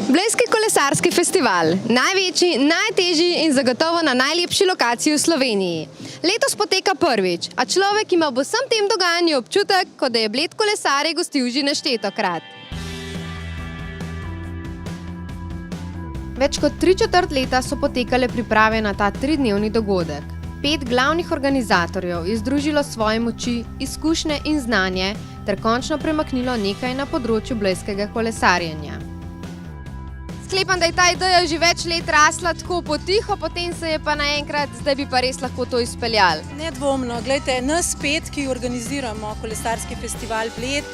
Blejski kolesarski festival. Največji, najtežji in zagotovo na najlepši lokaciji v Sloveniji. Letos poteka prvič, a človek ima ob vsem tem dogajanju občutek, kot da je Bled kolesarje gostil že neštetokrat. Več kot 3/4 leta so potekale priprave na ta tridnevni dogodek. 5 glavnih organizatorjev je združilo svoje moči, izkušnje in znanje ter končno premaknilo nekaj na področju blejskega kolesarjenja. Sklepam, da je ta ideja že več let rasla tako potiho, potem se je pa naenkrat, zdaj bi pa res lahko to izpeljali. Nedvomno, gledajte, nas 5, ki organiziramo kolesarski festival Bled,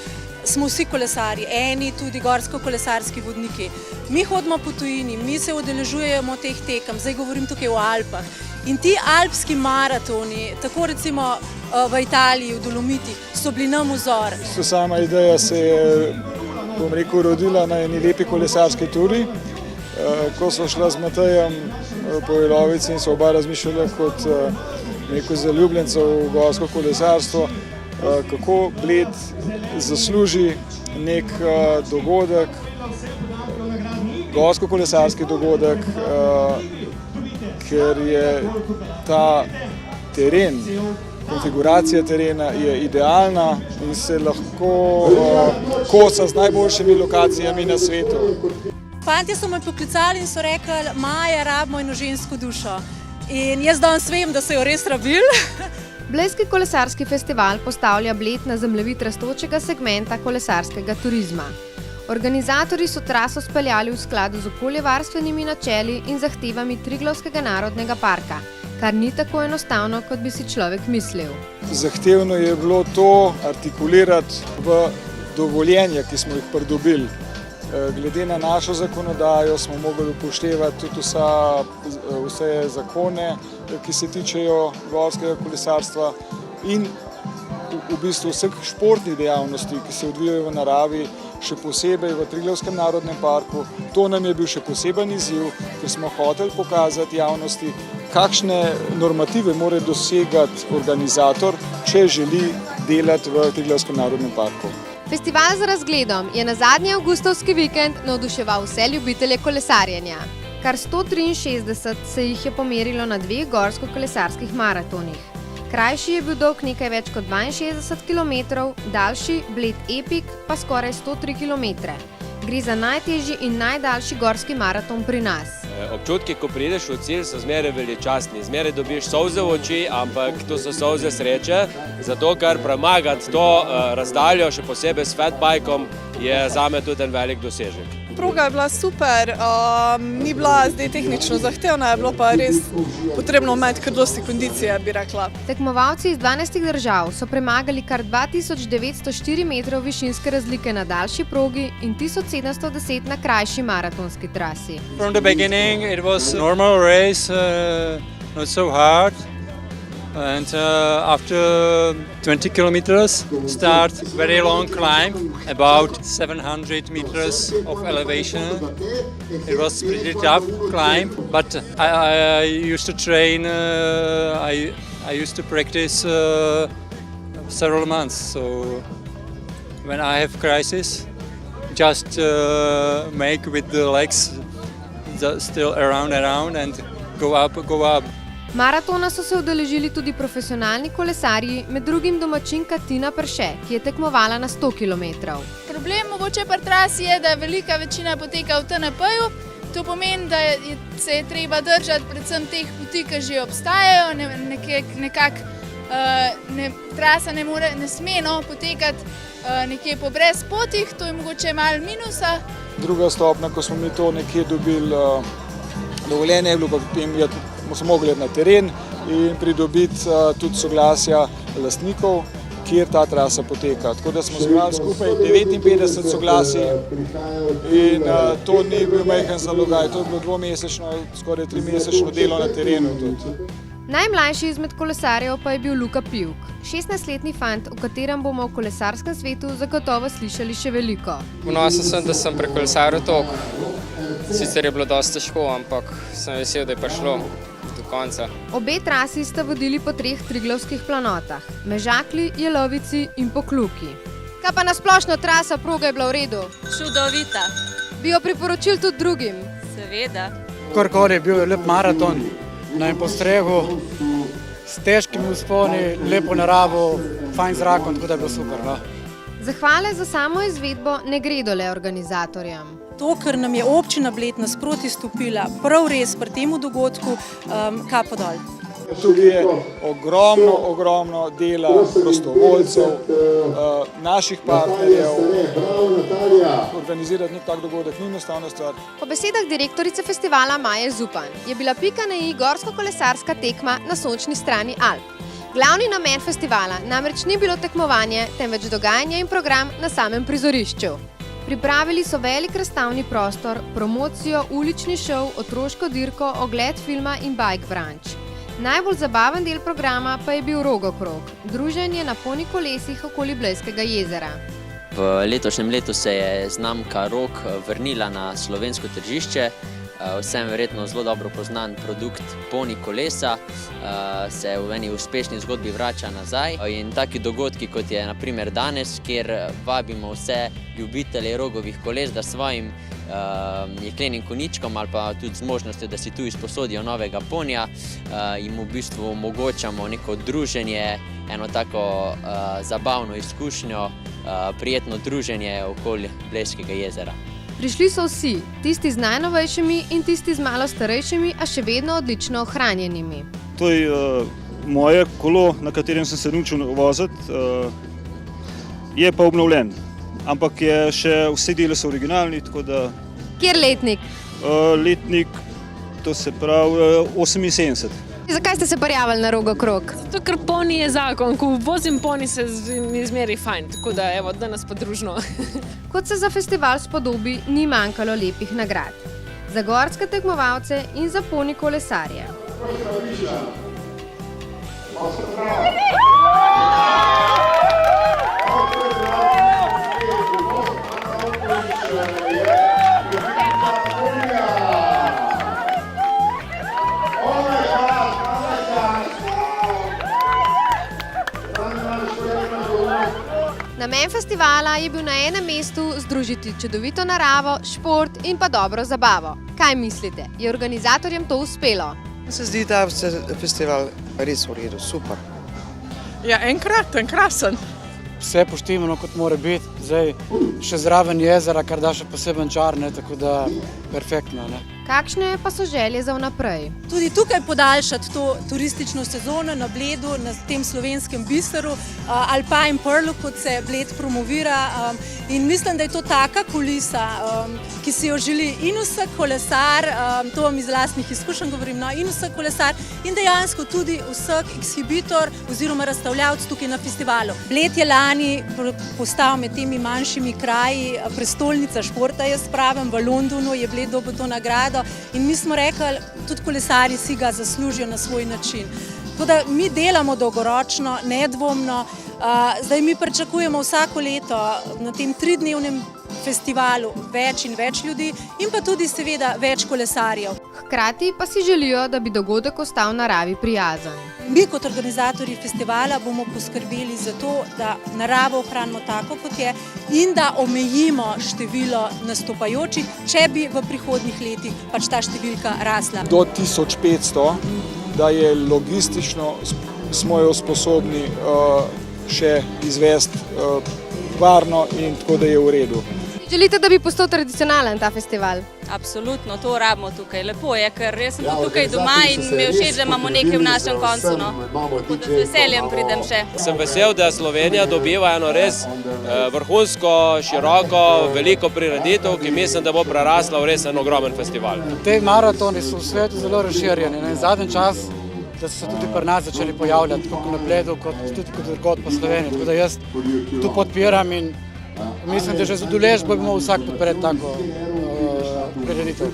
smo vsi kolesarji, eni tudi gorsko-kolesarski vodniki. Mi hodimo po tujini, mi se udeležujemo teh tekem, zdaj govorim tukaj o Alpah. In ti alpski maratoni, tako recimo v Italiji, v Dolomitih, so bili nam vzor. Sama ideja se je, bom rekel, rodila na eni lepi kolesarski turi. Ko smo šla z Matejem po Jelovici in so oba razmišljala kot neko zaljubljenca v gorsko kolesarstvo, kako Bled zasluži nek dogodek, gorsko-kolesarski dogodek, ker je ta teren, konfiguracija terena je idealna in se lahko kosa z najboljšimi lokacijami na svetu. Fantje so me poklicali in so rekli, Maja, rabimo eno žensko dušo. In jaz danes vem, da so jo res rabili. Blejski kolesarski festival postavlja Bled na zemljevid rastočega segmenta kolesarskega turizma. Organizatorji so traso speljali v skladu z okoljevarstvenimi načeli in zahtevami Triglavskega narodnega parka, kar ni tako enostavno, kot bi si človek mislil. Zahtevno je bilo to artikulirati v dovoljenja, ki smo jih pridobili. Glede na našo zakonodajo smo mogli upoštevati tudi vse zakone, ki se tičejo gorskega kolesarstva in v bistvu vseh športnih dejavnosti, ki se odvijajo v naravi, še posebej v Triglavskem narodnem parku. To nam je bil še poseben izziv, ker smo hoteli pokazati javnosti, kakšne normative mora dosegati organizator, če želi delati v Triglavskem narodnem parku. Festival z razgledom je na zadnji avgustovski vikend navduševal vse ljubitelje kolesarjenja. Kar 163 se jih je pomerilo na 2 gorsko-kolesarskih maratonih. Krajši je bil dolg nekaj več kot 62 km, daljši Bled Epic pa skoraj 103 km. Gre za najtežji in najdaljši gorski maraton pri nas. Občutki, ko prideš v cilj, so zmeraj veličastni. Zmeraj dobiš solze v oči, ampak to so solze sreče, zato ker premagati to razdaljo, še posebej s fatbajkom, je zame tudi en velik dosežek. Proga je bila super, ni bila zdaj tehnično zahtevna, je bilo pa res potrebno imeti kar dosti kondicije, bi rekla. Tekmovalci iz 12 držav so premagali kar 2904 metrov višinske razlike na daljši progi in 1710 na krajši maratonski trasi. From the beginning it was a normal race, not so hard. And after 20 kilometers start very long climb, about 700 meters of elevation. It was pretty tough climb, but I used to train, I used to practice several months. So when I have crisis, just make with the legs still around and go up. Maratona so se udeležili tudi profesionalni kolesarji, med drugim domačinka Tina Perše, ki je tekmovala na 100 km. Problem mogoče pri trasi je, da velika večina poteka v TNP-ju. To pomeni, da se je treba držati predvsem teh poti, ki že obstajajo. Trasa ne sme potekati nekje po brezpotih, to je mogoče malo minusa. Druga stopnja, ko smo mi to nekje dobili dovoljenje, je bilo pa potem smo mogli na teren in pridobiti tudi soglasja lastnikov, kjer ta trasa poteka. Tako da smo zbrali skupaj 59 soglasij in to ni bil majhen zalogaj, to je bilo dvomesečno, skoraj 3-mesečno delo na terenu tudi. Najmlajši izmed kolesarjev pa je bil Luka Pivk, 16-letni fant, o katerem bomo v kolesarskem svetu zagotovo slišali še veliko. Ponosen sem, da sem prekolesaril toliko. Sicer je bilo dosti težko, ampak sem vesel, da je prišlo do konca. Obe trasi sta vodili po 3 triglavskih planotah, Mežakli, Jelovici in Pokljuki. Kaj pa na splošno trasa, proga je bila v redu? Čudovita. Bi jo priporočili tudi drugim? Seveda. Korkor je bil lep maraton na postrehu, s težkimi vzponi, lepo naravo, fajn zrakom, tako da je bilo super. No? Zahvale za samo izvedbo ne gredo le organizatorjem. To, ker nam je občina Bled nasproti stopila prav res pri tem dogodku, kapo dol. Tukaj je ogromno dela prostovoljcev, naših partnerjev. Organizirati nek tak dogodek ni enostavna stvar. Po besedah direktorice festivala Maje Zupan je bila pika na i gorsko-kolesarska tekma na sončni strani Alp. Glavni namen festivala namreč ni bilo tekmovanje, temveč dogajanje in program na samem prizorišču. Pripravili so velik razstavni prostor, promocijo, ulični šov, otroško dirko, ogled filma in bike branch. Najbolj zabaven del programa pa je bil rogokrog, druženje na poni kolesih okoli Blejskega jezera. V letošnjem letu se je znamka Rog vrnila na slovensko tržišče. Vsem verjetno zelo dobro poznan produkt poni kolesa se v eni uspešni zgodbi vrača nazaj. In taki dogodki, kot je na primer danes, kjer vabimo vse ljubitelje rogovih koles, da svojim jeklenim koničkom ali pa tudi z možnostjo, da si tu izposodijo novega ponija, jim v bistvu omogočamo neko druženje, eno tako zabavno izkušnjo, prijetno druženje okoli Blejskega jezera. Prišli so vsi, tisti z najnovejšimi in tisti z malo starejšimi, a še vedno odlično ohranjenimi. To je moje kolo, na katerem sem se naučil voziti, je pa obnovljen, ampak je še vse dele so originalni, tako da... Kjer letnik? Letnik, to se pravi 78. Zakaj ste se prijavili na rogokrog? Zato, ker poni je zakon. Ko vozim poni, se mi zmeri fajn, tako da evo, danes pa družno. Kot se za festival spodobi, ni manjkalo lepih nagrad. Za gorske tekmovalce in za poni kolesarje. Namen festivala je bil na enem mestu združiti čudovito naravo, šport in pa dobro zabavo. Kaj mislite? Je organizatorjem to uspelo? Se zdi, da je festival res v redu, super. Ja, enkraten, krasen. Vse poštimano, kot mora biti. Zdaj še zraven jezera, kar da še poseben čar, ne, tako da perfektno. Ne. Kakšne pa so želje za vnaprej? Tudi tukaj podaljšati to turistično sezono na Bledu, na tem slovenskem biseru, Alpine Pearlu, kot se Bled promovira. In mislim, da je to taka kulisa, ki si jo želi in vsak kolesar, to vam iz lastnih izkušenj govorim, no, in vsak kolesar in dejansko tudi vsak ekshibitor oziroma razstavljavc tukaj na festivalu. Bled je lani postal med temi manjšimi kraji prestolnica športa, jaz pravim, v Londonu je Bled dobil to nagrado in mi smo rekli, tudi kolesarji si ga zaslužijo na svoj način. Tako da mi delamo dolgoročno, nedvomno, zdaj mi pričakujemo vsako leto na tem 3-dnevnem festivalu več in več ljudi in pa tudi seveda več kolesarjev. Hkrati pa si želijo, da bi dogodek ostal naravi prijazen. Mi kot organizatorji festivala bomo poskrbeli za to, da naravo ohranimo tako, kot je in da omejimo število nastopajočih, če bi v prihodnjih letih pač ta številka rasla. Do 1500, da je logistično smo jo sposobni še izvesti varno in tako, da je v redu. Želite, da bi postal tradicionalen ta festival? Absolutno, to rabimo tukaj. Lepo je, ker jaz sem tukaj doma in mi je všeč, da imamo nekaj v našem koncu. No. Tako da z veseljem pridem še. Sem vesel, da Slovenija dobiva eno res vrhunsko, široko, veliko prireditev, ki mislim, da bo prerasla v res en ogromen festival. Te maratoni so v svetu zelo razširjeni. Zadnji čas, da so se tudi pri nas začeli pojavljati, tako na Bledu, kot tudi drugod po Sloveniji. Tako da jaz tu podpiram in mislim, da že z udeležbo bi moral vsak podpreti tako prireditev.